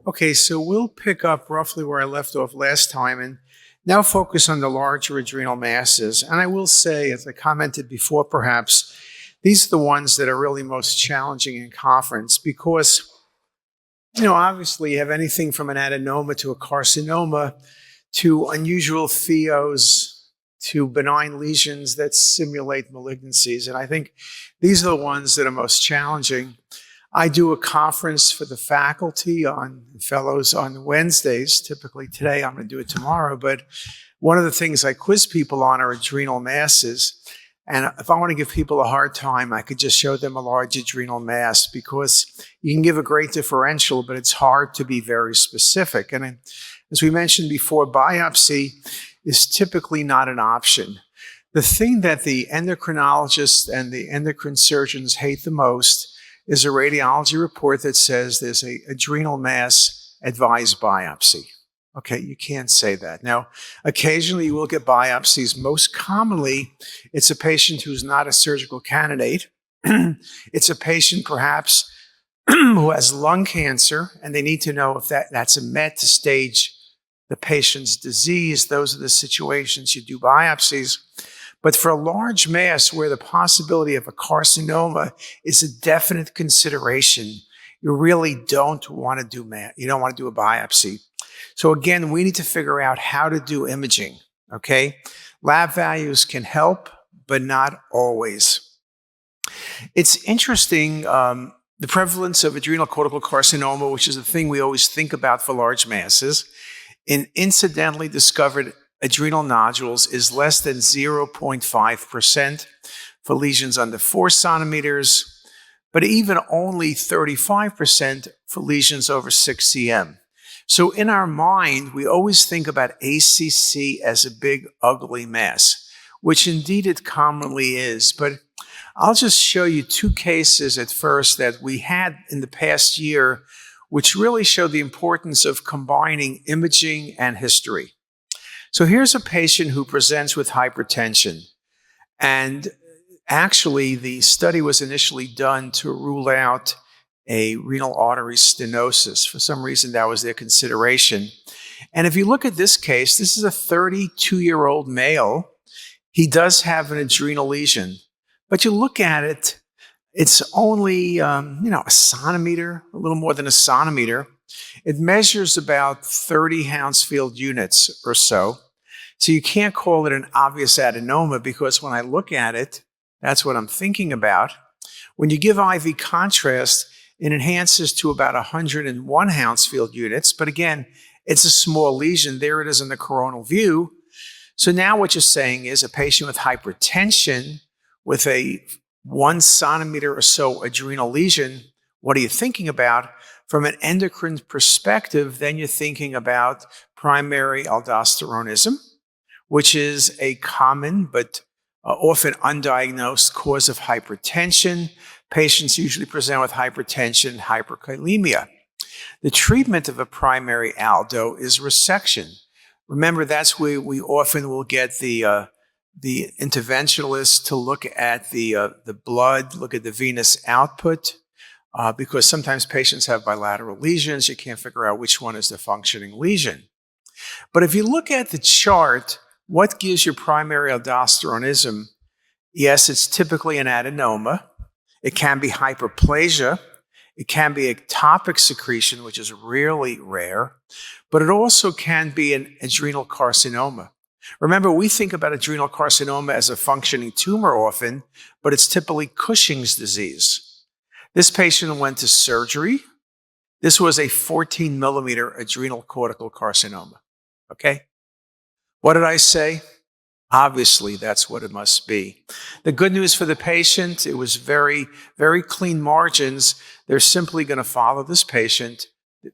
Okay, so we'll pick up roughly where I left off last time and now focus on the larger adrenal masses. And I will say, as I commented before, perhaps, these are the ones that are really most challenging in conference because, obviously you have anything from an adenoma to a carcinoma to unusual theos to benign lesions that simulate malignancies. And I think these are the ones that are most challenging. I do a conference for the faculty on fellows on Wednesdays. Typically today, I'm going to do it tomorrow. But one of the things I quiz people on are adrenal masses. And if I want to give people a hard time, I could just show them a large adrenal mass because you can give a great differential, but it's hard to be very specific. And as we mentioned before, biopsy is typically not an option. The thing that the endocrinologists and the endocrine surgeons hate the most is a radiology report that says there's an adrenal mass, advised biopsy. Okay, you can't say that. Now, occasionally you will get biopsies. Most commonly, it's a patient who's not a surgical candidate. It's a patient perhaps who has lung cancer, and they need to know if that's a met to stage the patient's disease. Those are the situations you do biopsies. But for a large mass where the possibility of a carcinoma is a definite consideration, you really don't want to do you don't want to do a biopsy. So again, we need to figure out how to do imaging, okay? Lab values can help, but not always. It's interesting, the prevalence of adrenal cortical carcinoma, which is a thing we always think about for large masses, in incidentally discovered adrenal nodules is less than 0.5% for lesions under 4 centimeters, but even only 35% for lesions over 6 cm. So in our mind, we always think about ACC as a big, ugly mass, which indeed it commonly is. But I'll just show you 2 cases at first that we had in the past year, which really show the importance of combining imaging and history. So here's a patient who presents with hypertension. And actually, the study was initially done to rule out a renal artery stenosis. For some reason, that was their consideration. And if you look at this case, this is a 32-year-old male. He does have an adrenal lesion. But you look at it, it's only, a centimeter, a little more than a centimeter. It measures about 30 Hounsfield units or so. So you can't call it an obvious adenoma because when I look at it, that's what I'm thinking about. When you give IV contrast, it enhances to about 101 Hounsfield units. But again, it's a small lesion. There it is in the coronal view. So now what you're saying is a patient with hypertension with a 1 centimeter or so adrenal lesion, what are you thinking about? From an endocrine perspective, then you're thinking about primary aldosteronism, which is a common but often undiagnosed cause of hypertension. Patients usually present with hypertension, hyperkalemia. The treatment of a primary aldo is resection. Remember, that's where we often will get the interventionalist to look at the blood, look at the venous output, because sometimes patients have bilateral lesions. You can't figure out which one is the functioning lesion. But if you look at the chart, what gives you primary aldosteronism? Yes, it's typically an adenoma. It can be hyperplasia. It can be ectopic secretion, which is really rare. But it also can be an adrenal carcinoma. Remember, we think about adrenal carcinoma as a functioning tumor often, but it's typically Cushing's disease. This patient went to surgery. This was a 14 millimeter adrenal cortical carcinoma. Okay? What did I say? Obviously, that's what it must be. The good news for the patient, it was very, very clean margins. They're simply going to follow this patient.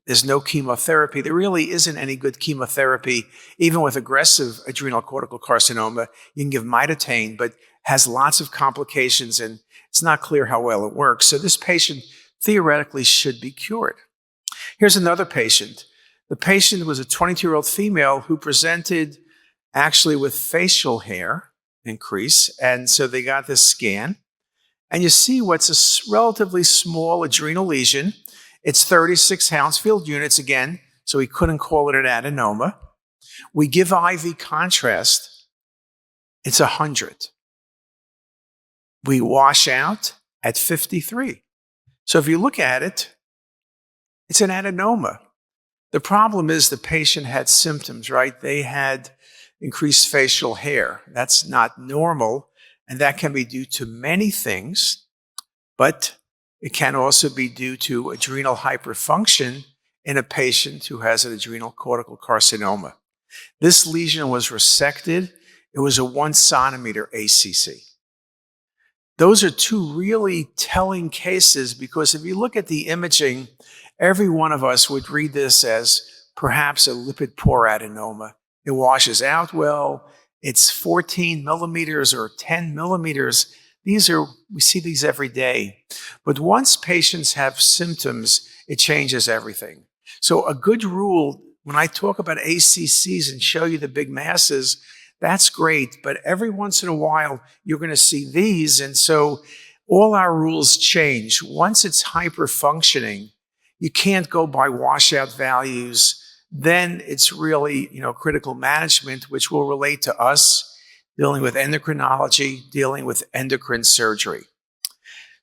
There's no chemotherapy. There really isn't any good chemotherapy, even with aggressive adrenal cortical carcinoma. You can give mitotane, but has lots of complications, and it's not clear how well it works. So this patient theoretically should be cured. Here's another patient. The patient was a 22-year-old female who presented actually with facial hair increase, and so they got this scan. And you see what's a relatively small adrenal lesion. It's 36 Hounsfield units again, so we couldn't call it an adenoma. We give IV contrast, it's 100. We wash out at 53. So if you look at it, it's an adenoma. The problem is the patient had symptoms, right? They had increased facial hair. That's not normal, and that can be due to many things, but it can also be due to adrenal hyperfunction in a patient who has an adrenal cortical carcinoma. This lesion was resected. It was a 1 centimeter ACC. Those are two really telling cases because if you look at the imaging, every one of us would read this as perhaps a lipid poor adenoma. It washes out well. It's 14 millimeters or 10 millimeters. We see these every day. But once patients have symptoms, it changes everything. So a good rule, when I talk about ACCs and show you the big masses, that's great. But every once in a while, you're going to see these. And so all our rules change. Once it's hyperfunctioning, you can't go by washout values. Then it's really, critical management, which will relate to us dealing with endocrinology, dealing with endocrine surgery.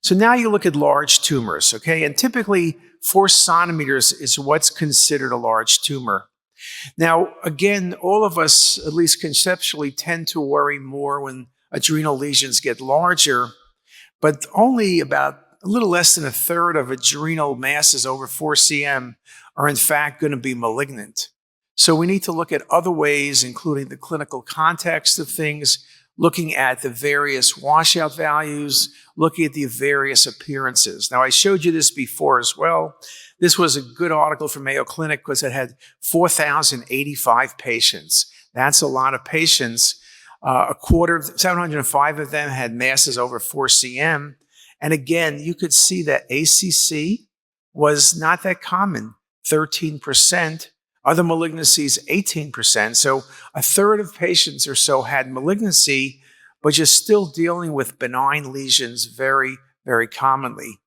So now you look at large tumors, okay? And typically 4 centimeters is what's considered a large tumor. Now, again, all of us, at least conceptually, tend to worry more when adrenal lesions get larger, but only about a little less than a third of adrenal masses over 4 cm are in fact going to be malignant. So we need to look at other ways, including the clinical context of things, looking at the various washout values, looking at the various appearances. Now, I showed you this before as well. This was a good article from Mayo Clinic because it had 4,085 patients. That's a lot of patients. 705 of them had masses over 4 cm. And again, you could see that ACC was not that common, 13%. Other malignancies, 18%. So a third of patients or so had malignancy, but you're still dealing with benign lesions very, very commonly.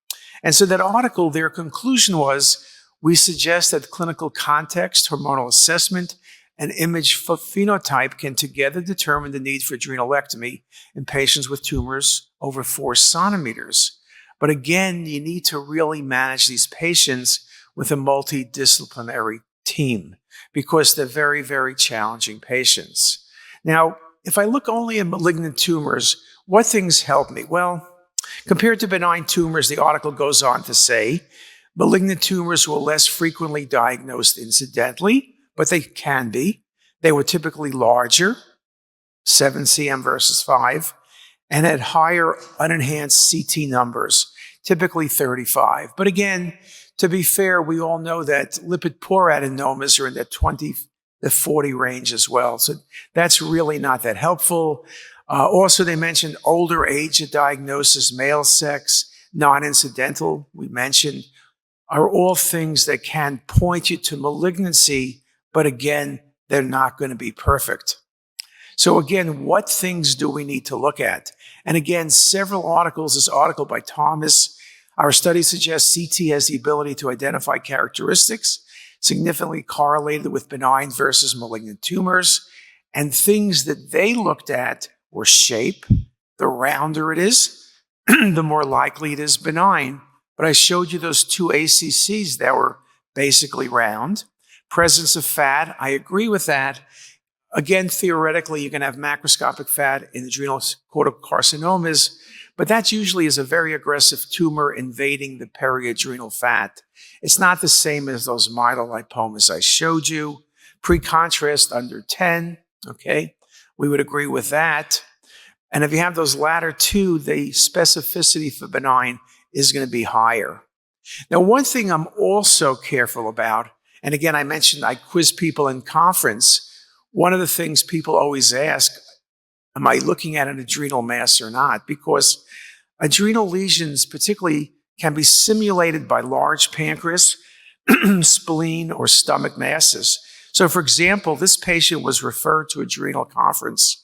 And so that article, their conclusion was, we suggest that clinical context, hormonal assessment, and image phenotype can together determine the need for adrenalectomy in patients with tumors over 4 centimeters. But again, you need to really manage these patients with a multidisciplinary team because they're very, very challenging patients. Now, if I look only at malignant tumors, what things help me? Well, compared to benign tumors, the article goes on to say, malignant tumors were less frequently diagnosed incidentally, but they can be. They were typically larger, 7 cm versus 5, and had higher unenhanced CT numbers, typically 35. But again, to be fair, we all know that lipid poor adenomas are in the 20 to 40 range as well. So that's really not that helpful. Also, they mentioned older age of diagnosis, male sex, non-incidental, we mentioned, are all things that can point you to malignancy, but again, they're not going to be perfect. So again, what things do we need to look at? And again, several articles, this article by Thomas, our study suggests CT has the ability to identify characteristics significantly correlated with benign versus malignant tumors. And things that they looked at were shape. The rounder it is, the more likely it is benign. But I showed you those 2 ACCs that were basically round. Presence of fat, I agree with that. Again, theoretically, you can have macroscopic fat in adrenal cortical carcinomas, but that usually is a very aggressive tumor invading the periadrenal fat. It's not the same as those myelolipomas I showed you. Pre-contrast under 10, okay? We would agree with that. And if you have those latter two, the specificity for benign is going to be higher. Now, one thing I'm also careful about, and again, I mentioned I quiz people in conference. One of the things people always ask, am I looking at an adrenal mass or not? Because adrenal lesions particularly can be simulated by large pancreas, spleen, or stomach masses. So for example, this patient was referred to adrenal conference,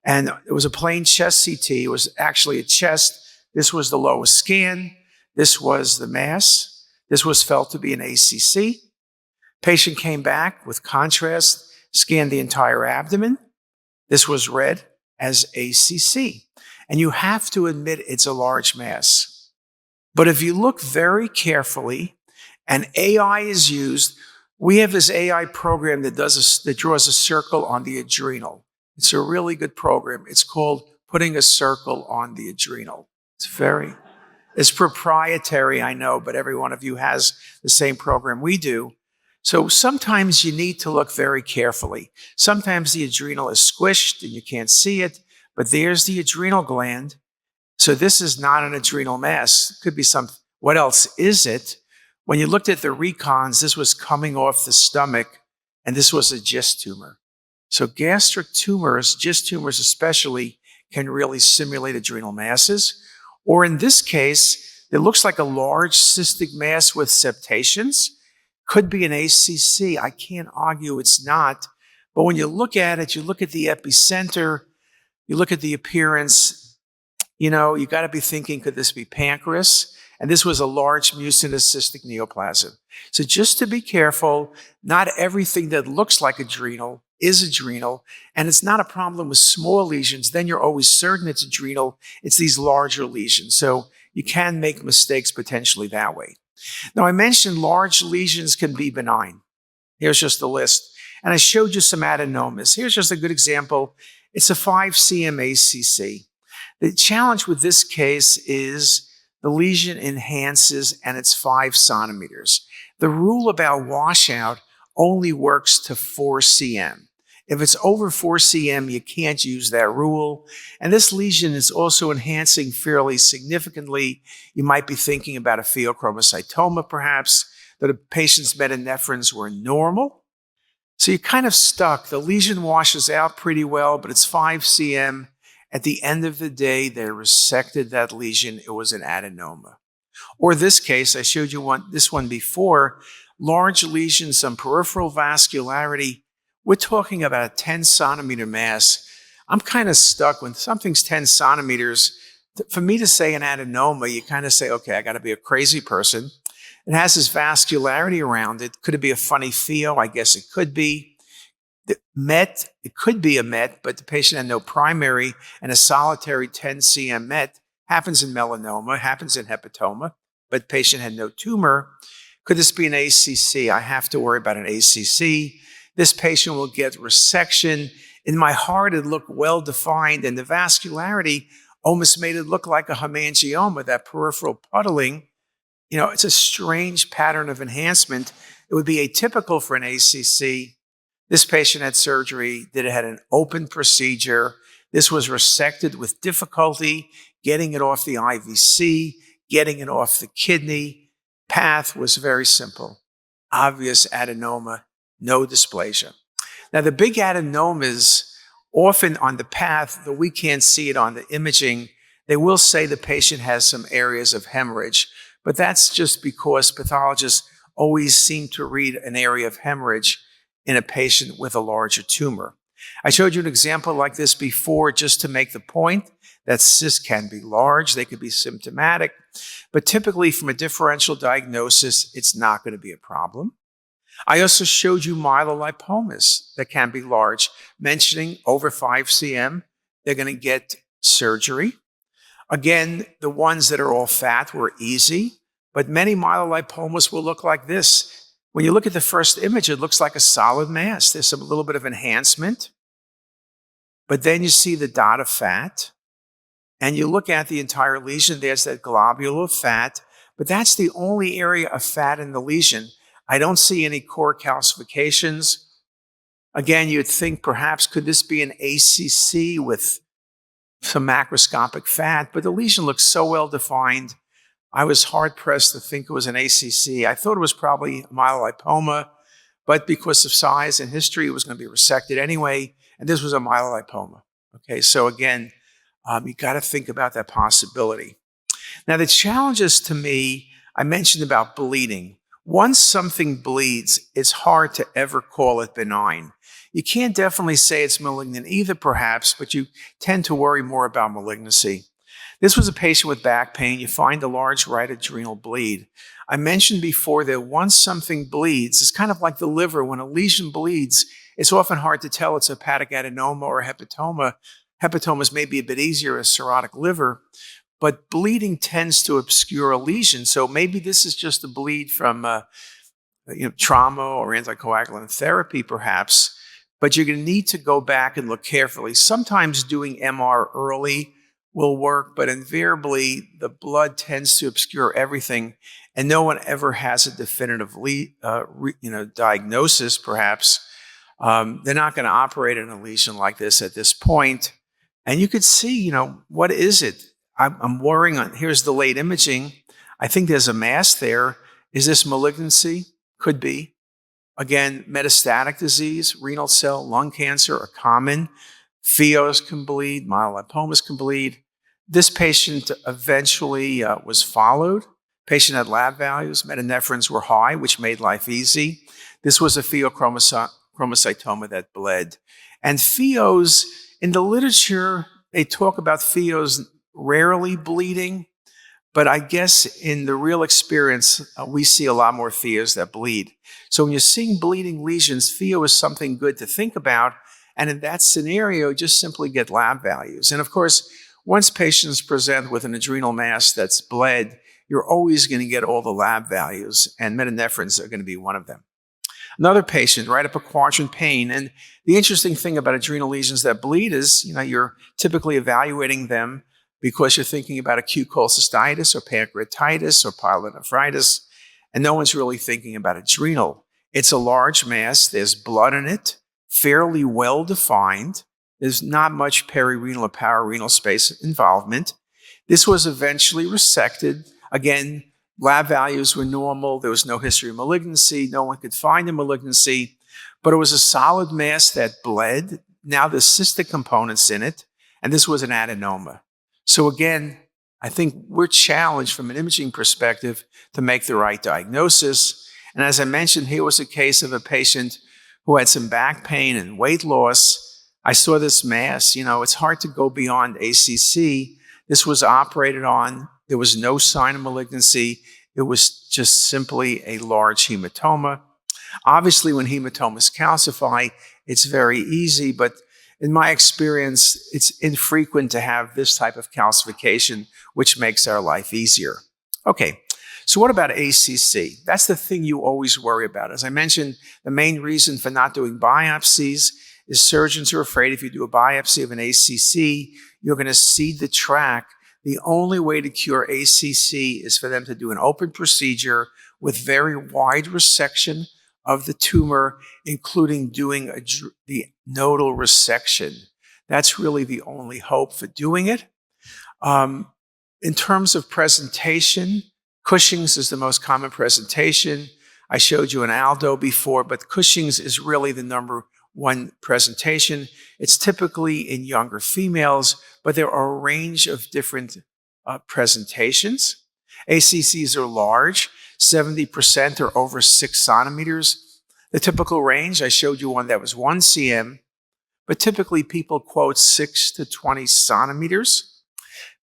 and it was a plain chest CT. It was actually a chest. This was the lowest scan. This was the mass. This was felt to be an ACC. Patient came back with contrast, scanned the entire abdomen. This was read as ACC. And you have to admit it's a large mass. But if you look very carefully, and AI is used, we have this AI program that draws a circle on the adrenal. It's a really good program. It's called Putting a Circle on the Adrenal. It's proprietary, I know, but every one of you has the same program we do. So sometimes you need to look very carefully. Sometimes the adrenal is squished and you can't see it, but there's the adrenal gland. So this is not an adrenal mass. It could be what else is it? When you looked at the recons, this was coming off the stomach, and this was a GIST tumor. So gastric tumors, GIST tumors especially, can really simulate adrenal masses. Or in this case, it looks like a large cystic mass with septations. Could be an ACC. I can't argue it's not. But when you look at it, you look at the epicenter, you look at the appearance, you got to be thinking, could this be pancreas? And this was a large mucinous cystic neoplasm. So just to be careful, not everything that looks like adrenal is adrenal, and it's not a problem with small lesions. Then you're always certain it's adrenal. It's these larger lesions. So you can make mistakes potentially that way. Now, I mentioned large lesions can be benign. Here's just a list. And I showed you some adenomas. Here's just a good example. It's a 5 cm ACC. The challenge with this case is the lesion enhances and it's 5 centimeters. The rule about washout only works to 4 cm. If it's over 4 cm, you can't use that rule. And this lesion is also enhancing fairly significantly. You might be thinking about a pheochromocytoma, perhaps, that the patient's metanephrines were normal. So you're kind of stuck. The lesion washes out pretty well, but it's 5 cm. At the end of the day, they resected that lesion. It was an adenoma. Or this case, I showed you this one before, large lesions on peripheral vascularity. We're talking about a 10 centimeter mass. I'm kind of stuck when something's 10 centimeters. For me to say an adenoma, you kind of say, okay, I got to be a crazy person. It has this vascularity around it. Could it be a funny pheo? I guess it could be. It could be a MET, but the patient had no primary, and a solitary 10 cm MET happens in melanoma, happens in hepatoma, but the patient had no tumor. Could this be an ACC? I have to worry about an ACC. This patient will get resection. In my heart, it looked well-defined, and the vascularity almost made it look like a hemangioma, that peripheral puddling. It's a strange pattern of enhancement. It would be atypical for an ACC. This patient had surgery, had an open procedure. This was resected with difficulty, getting it off the IVC, getting it off the kidney. Path was very simple. Obvious adenoma, no dysplasia. Now, the big adenomas, often on the path, though we can't see it on the imaging, they will say the patient has some areas of hemorrhage, but that's just because pathologists always seem to read an area of hemorrhage in a patient with a larger tumor. I showed you an example like this before just to make the point that cysts can be large, they could be symptomatic, but typically from a differential diagnosis, it's not going to be a problem. I also showed you myelolipomas that can be large, mentioning over 5 cm, they're going to get surgery. Again, the ones that are all fat were easy, but many myelolipomas will look like this. When you look at the first image, it looks like a solid mass. There's a little bit of enhancement, but then you see the dot of fat, and you look at the entire lesion, there's that globule of fat, but that's the only area of fat in the lesion. I don't see any core calcifications. Again, you'd think perhaps could this be an ACC with some macroscopic fat, but the lesion looks so well defined. I was hard-pressed to think it was an ACC. I thought it was probably a myelolipoma, but because of size and history, it was going to be resected anyway, and this was a myelolipoma. Okay, so again, you got to think about that possibility. Now, the challenges to me, I mentioned about bleeding. Once something bleeds, it's hard to ever call it benign. You can't definitely say it's malignant either, perhaps, but you tend to worry more about malignancy. This was a patient with back pain. You find a large right adrenal bleed. I mentioned before that once something bleeds, it's kind of like the liver. When a lesion bleeds, it's often hard to tell it's a hepatic adenoma or a hepatoma. Hepatomas may be a bit easier, a cirrhotic liver, but bleeding tends to obscure a lesion. So maybe this is just a bleed from trauma or anticoagulant therapy, perhaps, but you're going to need to go back and look carefully. Sometimes doing MR early will work, but invariably the blood tends to obscure everything, and no one ever has a definitive diagnosis, perhaps. They're not going to operate on a lesion like this at this point. And you could see, what is it? I'm worrying on, here's the late imaging. I think there's a mass there. Is this malignancy? Could be. Again, metastatic disease, renal cell, lung cancer are common. Pheos can bleed, myelolipomas can bleed. This patient eventually was followed. Patient had lab values, metanephrines were high, which made life easy. This was a pheochromocytoma that bled. And pheos, in the literature, they talk about pheos rarely bleeding, but I guess in the real experience, we see a lot more pheos that bleed. So when you're seeing bleeding lesions, pheo is something good to think about. And in that scenario, just simply get lab values. And of course, once patients present with an adrenal mass that's bled, you're always going to get all the lab values, and metanephrines are going to be one of them. Another patient, right upper quadrant pain. And the interesting thing about adrenal lesions that bleed is, you're typically evaluating them because you're thinking about acute cholecystitis or pancreatitis or pyelonephritis, and no one's really thinking about adrenal. It's a large mass. There's blood in it, fairly well defined. There's not much perirenal or pararenal space involvement. This was eventually resected. Again, lab values were normal. There was no history of malignancy. No one could find a malignancy, but it was a solid mass that bled. Now there's cystic components in it, and this was an adenoma. So again, I think we're challenged from an imaging perspective to make the right diagnosis. And as I mentioned, here was a case of a patient who had some back pain and weight loss. I saw this mass. It's hard to go beyond ACC. This was operated on. There was no sign of malignancy. It was just simply a large hematoma. Obviously, when hematomas calcify, it's very easy, but in my experience, it's infrequent to have this type of calcification, which makes our life easier. Okay, so what about ACC? That's the thing you always worry about. As I mentioned, the main reason for not doing biopsies is surgeons are afraid if you do a biopsy of an ACC, you're going to seed the tract. The only way to cure ACC is for them to do an open procedure with very wide resection of the tumor, including doing the nodal resection. That's really the only hope for doing it. In terms of presentation, Cushing's is the most common presentation. I showed you an Aldo before, but Cushing's is really the number one presentation. It's typically in younger females, but there are a range of different presentations. ACCs are large. 70% are over 6 centimeters. The typical range, I showed you one that was 1 cm, but typically people quote 6 to 20 centimeters.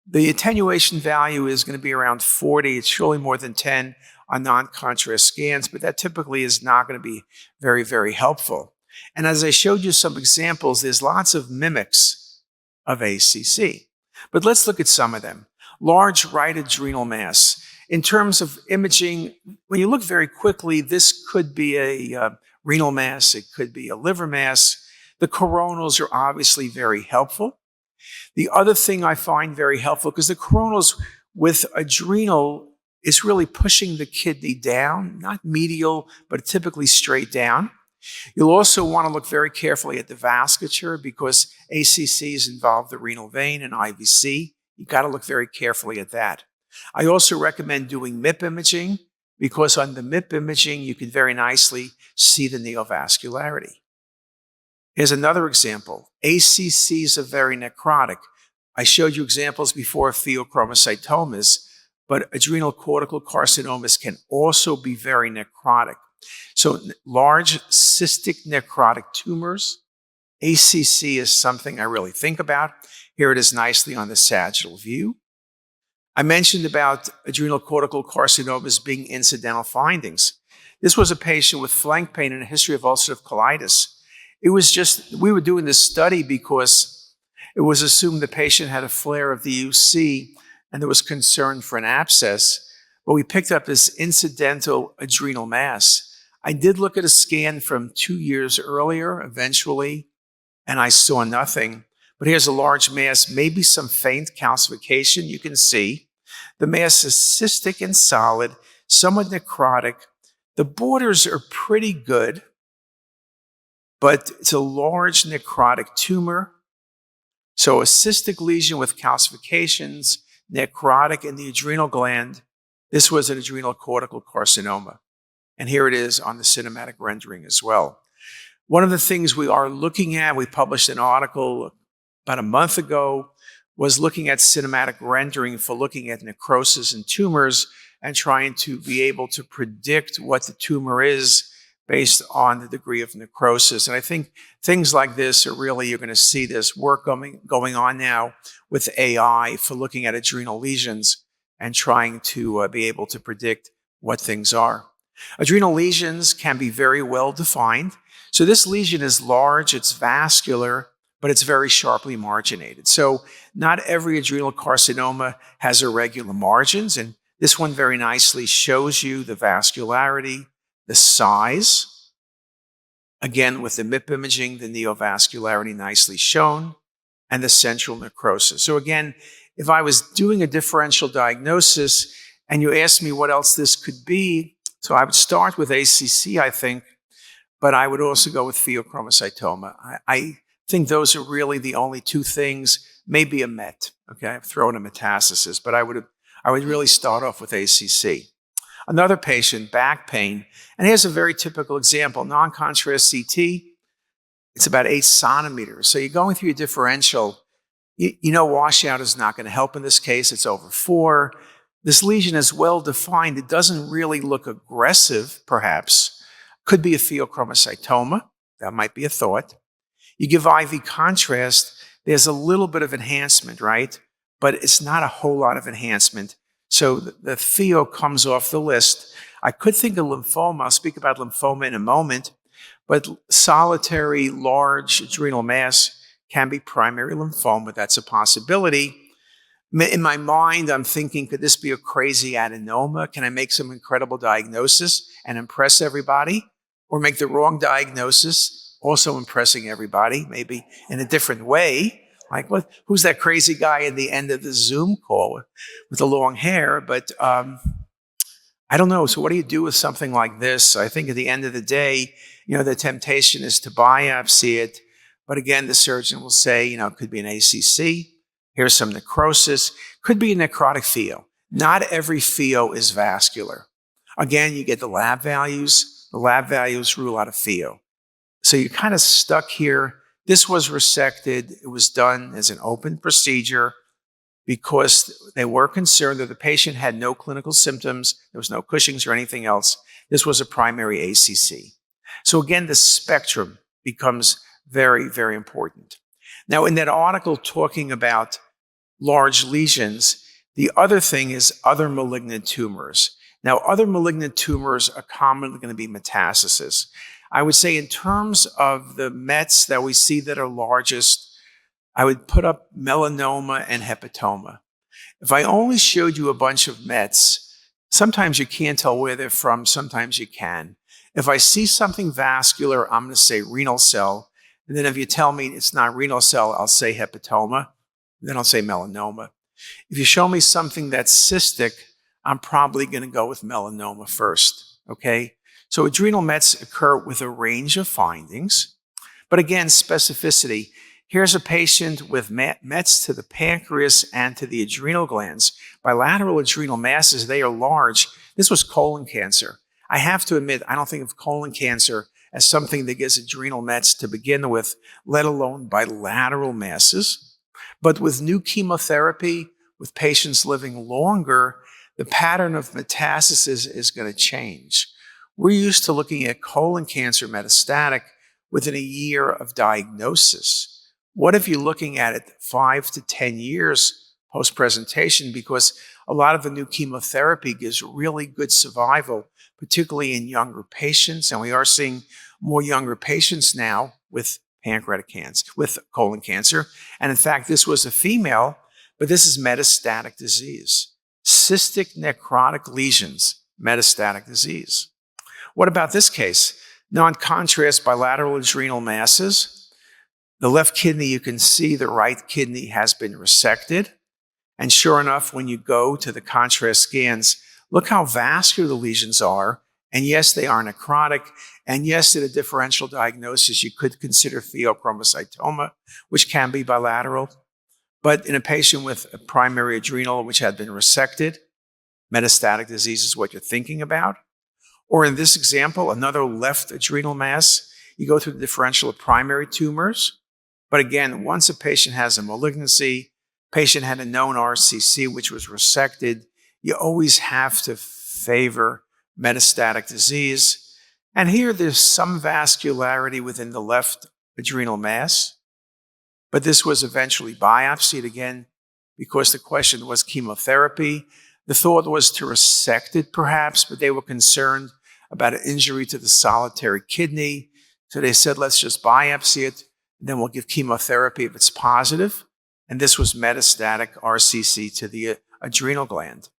The attenuation value is going to be around 40. It's surely more than 10 on non-contrast scans, but that typically is not going to be very, very helpful. And as I showed you some examples, there's lots of mimics of ACC. But let's look at some of them. Large right adrenal mass. In terms of imaging, when you look very quickly, this could be a renal mass, it could be a liver mass. The coronals are obviously very helpful. The other thing I find very helpful, because the coronals with adrenal is really pushing the kidney down, not medial, but typically straight down. You'll also want to look very carefully at the vasculature because ACCs involve the renal vein and IVC. You've got to look very carefully at that. I also recommend doing MIP imaging because on the MIP imaging, you can very nicely see the neovascularity. Here's another example. ACCs are very necrotic. I showed you examples before of pheochromocytomas, but adrenal cortical carcinomas can also be very necrotic. So large cystic necrotic tumors, ACC is something I really think about. Here it is nicely on the sagittal view. I mentioned about adrenal cortical carcinomas being incidental findings. This was a patient with flank pain and a history of ulcerative colitis. It was just, we were doing this study because it was assumed the patient had a flare of the UC and there was concern for an abscess, but we picked up this incidental adrenal mass. I did look at a scan from 2 years earlier, eventually, and I saw nothing. But here's a large mass, maybe some faint calcification you can see. The mass is cystic and solid, somewhat necrotic. The borders are pretty good, but it's a large necrotic tumor. So a cystic lesion with calcifications, necrotic in the adrenal gland. This was an adrenal cortical carcinoma. And here it is on the cinematic rendering as well. One of the things we are looking at, we published an article about a month ago, was looking at cinematic rendering for looking at necrosis and tumors and trying to be able to predict what the tumor is based on the degree of necrosis. And I think things like this are really, you're going to see this work going on now with AI for looking at adrenal lesions and trying to be able to predict what things are. Adrenal lesions can be very well defined. So this lesion is large, it's vascular, but it's very sharply marginated. So not every adrenal carcinoma has irregular margins, and this one very nicely shows you the vascularity, the size. Again, with the MIP imaging, the neovascularity nicely shown, and the central necrosis. So again, if I was doing a differential diagnosis and you asked me what else this could be, so I would start with ACC, I think, but I would also go with pheochromocytoma. I think those are really the only two things, maybe a MET, okay? I've thrown a metastasis, but I would really start off with ACC. Another patient, back pain, and here's a very typical example, non-contrast CT, it's about 8 centimeters. So you're going through your differential, you know washout is not going to help in this case, it's over 4. This lesion is well defined, it doesn't really look aggressive, perhaps. Could be a pheochromocytoma, that might be a thought. You give IV contrast, there's a little bit of enhancement, right? But it's not a whole lot of enhancement. So the pheo comes off the list. I could think of lymphoma, I'll speak about lymphoma in a moment, but solitary large adrenal mass can be primary lymphoma, that's a possibility. In my mind, I'm thinking, could this be a crazy adenoma? Can I make some incredible diagnosis and impress everybody? Or make the wrong diagnosis, also impressing everybody, maybe in a different way? Like, who's that crazy guy at the end of the Zoom call with the long hair? But I don't know. So what do you do with something like this? I think at the end of the day, the temptation is to biopsy it. But again, the surgeon will say, it could be an ACC. Here's some necrosis. Could be a necrotic pheo. Not every pheo is vascular. Again, you get the lab values. The lab values rule out a pheo. So you're kind of stuck here. This was resected. It was done as an open procedure because they were concerned that the patient had no clinical symptoms. There was no Cushing's or anything else. This was a primary ACC. So again, the spectrum becomes very, very important. Now, in that article talking about large lesions, the other thing is other malignant tumors. Now, other malignant tumors are commonly going to be metastasis. I would say in terms of the METs that we see that are largest, I would put up melanoma and hepatoma. If I only showed you a bunch of METs, sometimes you can't tell where they're from, sometimes you can. If I see something vascular, I'm going to say renal cell. And then if you tell me it's not renal cell, I'll say hepatoma. Then I'll say melanoma. If you show me something that's cystic, I'm probably going to go with melanoma first, okay? So adrenal METs occur with a range of findings. But again, specificity. Here's a patient with METs to the pancreas and to the adrenal glands. Bilateral adrenal masses, they are large. This was colon cancer. I have to admit, I don't think of colon cancer as something that gives adrenal METs to begin with, let alone bilateral masses. But with new chemotherapy, with patients living longer, the pattern of metastasis is going to change. We're used to looking at colon cancer metastatic within a year of diagnosis. What if you're looking at it 5 to 10 years post-presentation? Because a lot of the new chemotherapy gives really good survival, particularly in younger patients. And we are seeing more younger patients now with pancreatic cancer, with colon cancer. And in fact, this was a female, but this is metastatic disease. Cystic necrotic lesions, metastatic disease. What about this case? Non-contrast bilateral adrenal masses. The left kidney, you can see the right kidney has been resected. And sure enough, when you go to the contrast scans, look how vascular the lesions are. And yes, they are necrotic. And yes, in a differential diagnosis, you could consider pheochromocytoma, which can be bilateral. But in a patient with a primary adrenal, which had been resected, metastatic disease is what you're thinking about. Or in this example, another left adrenal mass, you go through the differential of primary tumors. But again, once a patient has a malignancy, patient had a known RCC, which was resected, you always have to favor metastatic disease. And here there's some vascularity within the left adrenal mass. But this was eventually biopsied again because the question was chemotherapy. The thought was to resect it perhaps, but they were concerned about an injury to the solitary kidney. So they said, let's just biopsy it, and then we'll give chemotherapy if it's positive. And this was metastatic RCC to the adrenal gland.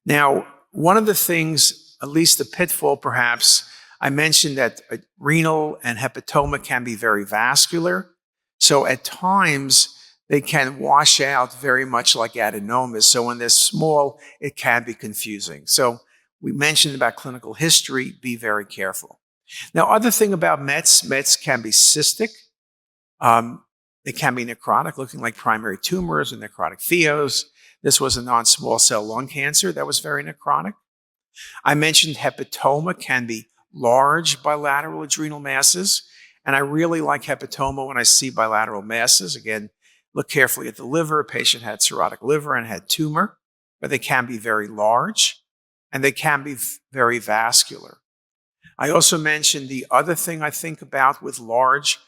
Now, one of the things, at least the pitfall perhaps, I mentioned that renal and hepatoma can be very vascular. So at times, they can wash out very much like adenomas. So when they're small, it can be confusing. So we mentioned about clinical history, be very careful. Now, other thing about METs can be cystic. They can be necrotic, looking like primary tumors and necrotic pheos. This was a non-small cell lung cancer that was very necrotic. I mentioned hepatoma can be large bilateral adrenal masses. And I really like hepatoma when I see bilateral masses. Again, look carefully at the liver. A patient had cirrhotic liver and had tumor, but they can be very large and they can be very vascular. I also mentioned the other thing I think about with large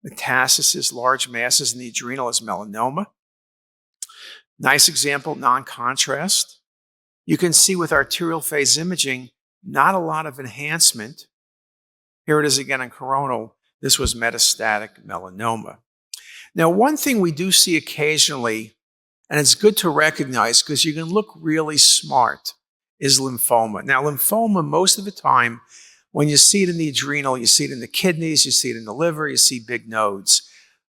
metastasis, large masses in the adrenal is melanoma. Nice example, non-contrast. You can see with arterial phase imaging, not a lot of enhancement. Here it is again in coronal. This was metastatic melanoma. Now, one thing we do see occasionally, and it's good to recognize because you can look really smart, is lymphoma. Now, lymphoma, most of the time, when you see it in the adrenal, you see it in the kidneys, you see it in the liver, you see big nodes.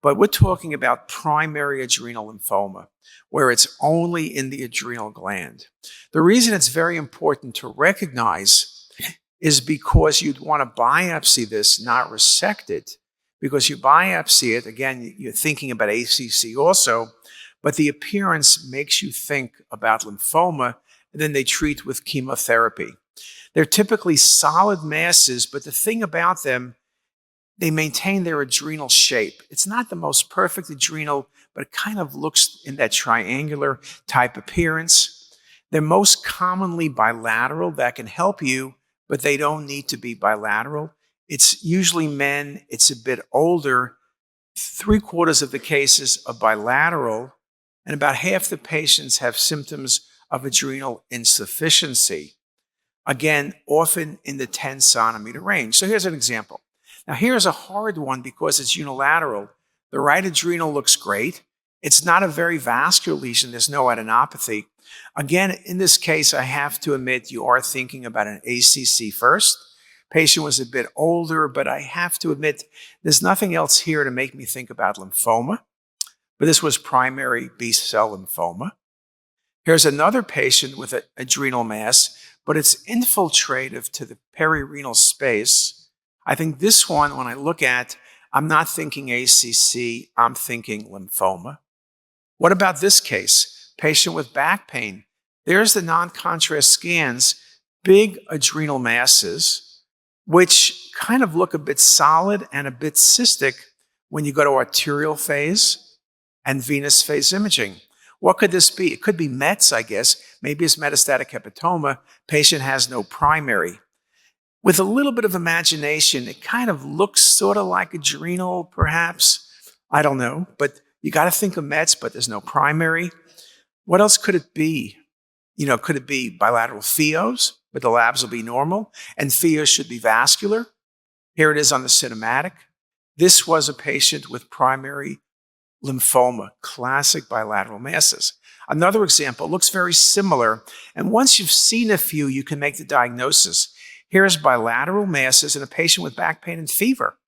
But we're talking about primary adrenal lymphoma, where it's only in the adrenal gland. The reason it's very important to recognize is because you'd want to biopsy this, not resect it. Because you biopsy it, again, you're thinking about ACC also, but the appearance makes you think about lymphoma, and then they treat with chemotherapy. They're typically solid masses, but the thing about them, they maintain their adrenal shape. It's not the most perfect adrenal, but it kind of looks in that triangular type appearance. They're most commonly bilateral. That can help you, but they don't need to be bilateral. It's usually men, it's a bit older. 3/4 of the cases are bilateral, and about half the patients have symptoms of adrenal insufficiency. Again, often in the 10 centimeter range. So here's an example. Now here's a hard one because it's unilateral. The right adrenal looks great. It's not a very vascular lesion. There's no adenopathy. Again, in this case, I have to admit you are thinking about an ACC first. Patient was a bit older, but I have to admit there's nothing else here to make me think about lymphoma. But this was primary B-cell lymphoma. Here's another patient with an adrenal mass, but it's infiltrative to the perirenal space. I think this one, when I look at, I'm not thinking ACC, I'm thinking lymphoma. What about this case? Patient with back pain. There's the non-contrast scans, big adrenal masses, which kind of look a bit solid and a bit cystic when you go to arterial phase and venous phase imaging. What could this be? It could be METs, I guess. Maybe it's metastatic hepatoma. Patient has no primary. With a little bit of imagination, it kind of looks sort of like adrenal, perhaps. I don't know. But you got to think of METs, but there's no primary. What else could it be? Could it be bilateral pheos, but the labs will be normal, and pheos should be vascular? Here it is on the cinematic. This was a patient with primary lymphoma, classic bilateral masses. Another example looks very similar, and once you've seen a few, you can make the diagnosis. Here's bilateral masses in a patient with back pain and fever.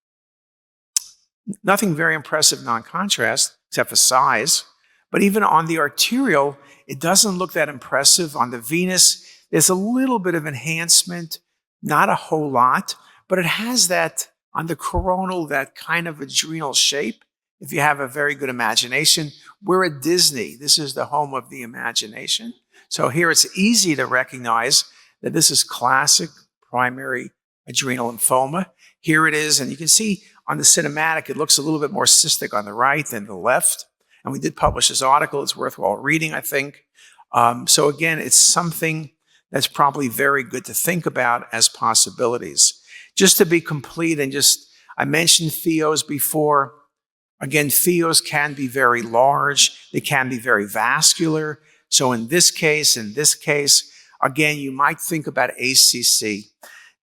Nothing very impressive non-contrast, except for size. But even on the arterial, it doesn't look that impressive. On the venous, there's a little bit of enhancement, not a whole lot, but it has that, on the coronal, that kind of adrenal shape. If you have a very good imagination, we're at Disney. This is the home of the imagination. So here it's easy to recognize that this is classic primary adrenal lymphoma. Here it is, and you can see on the cinematic, it looks a little bit more cystic on the right than the left. And we did publish this article. It's worthwhile reading, I think. So again, it's something that's probably very good to think about as possibilities. Just to be complete, and I mentioned pheos before. Again, pheos can be very large. They can be very vascular. So in this case, again, you might think about ACC.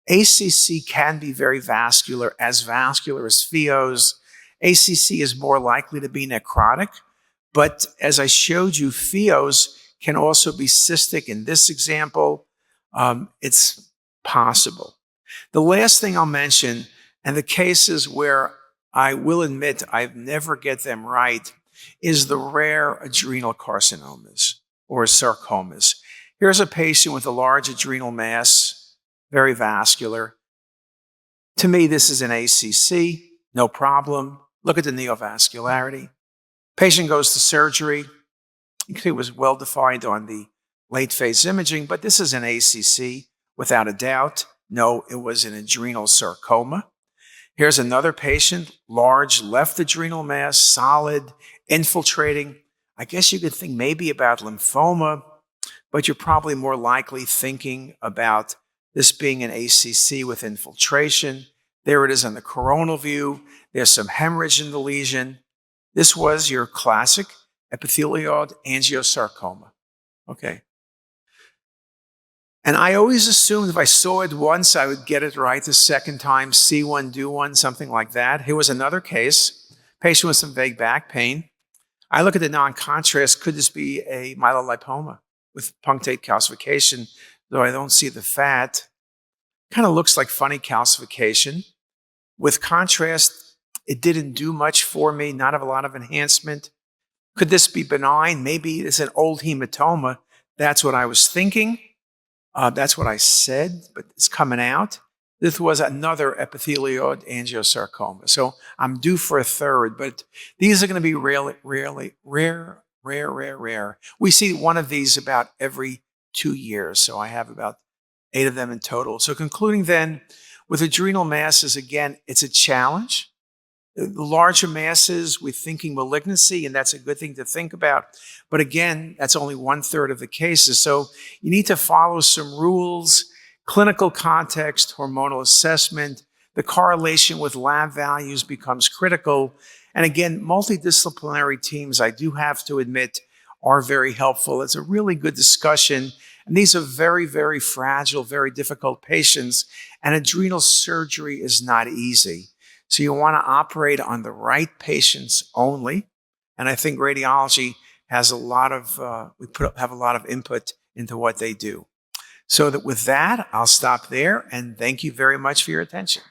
ACC can be very vascular as pheos. ACC is more likely to be necrotic, but as I showed you, pheos can also be cystic. In this example, it's possible. The last thing I'll mention, and the cases where I will admit I never get them right, is the rare adrenal carcinomas or sarcomas. Here's a patient with a large adrenal mass, very vascular. To me, this is an ACC, no problem. Look at the neovascularity. Patient goes to surgery. It was well defined on the late phase imaging, but this is an ACC without a doubt. No, it was an adrenal sarcoma. Here's another patient, large left adrenal mass, solid, infiltrating. I guess you could think maybe about lymphoma, but you're probably more likely thinking about this being an ACC with infiltration. There it is on the coronal view. There's some hemorrhage in the lesion. This was your classic epithelioid angiosarcoma. Okay. And I always assumed if I saw it once, I would get it right the second time, see one, do one, something like that. Here was another case, patient with some vague back pain. I look at the non-contrast. Could this be a myelolipoma with punctate calcification? Though I don't see the fat. Kind of looks like funny calcification. With contrast, it didn't do much for me, not a lot of enhancement. Could this be benign? Maybe it's an old hematoma. That's what I was thinking. That's what I said, but it's coming out. This was another epithelioid angiosarcoma. So I'm due for a third, but these are going to be rare. We see one of these about every 2 years. So I have about 8 of them in total. So concluding then, with adrenal masses, again, it's a challenge. The larger masses, we're thinking malignancy, and that's a good thing to think about. But again, that's only 1/3 of the cases. So you need to follow some rules, clinical context, hormonal assessment. The correlation with lab values becomes critical. And again, multidisciplinary teams, I do have to admit, are very helpful. It's a really good discussion. And these are very, very fragile, very difficult patients. And adrenal surgery is not easy. So you want to operate on the right patients only. And I think radiology has a lot of, have a lot of input into what they do. So that with that, I'll stop there and thank you very much for your attention.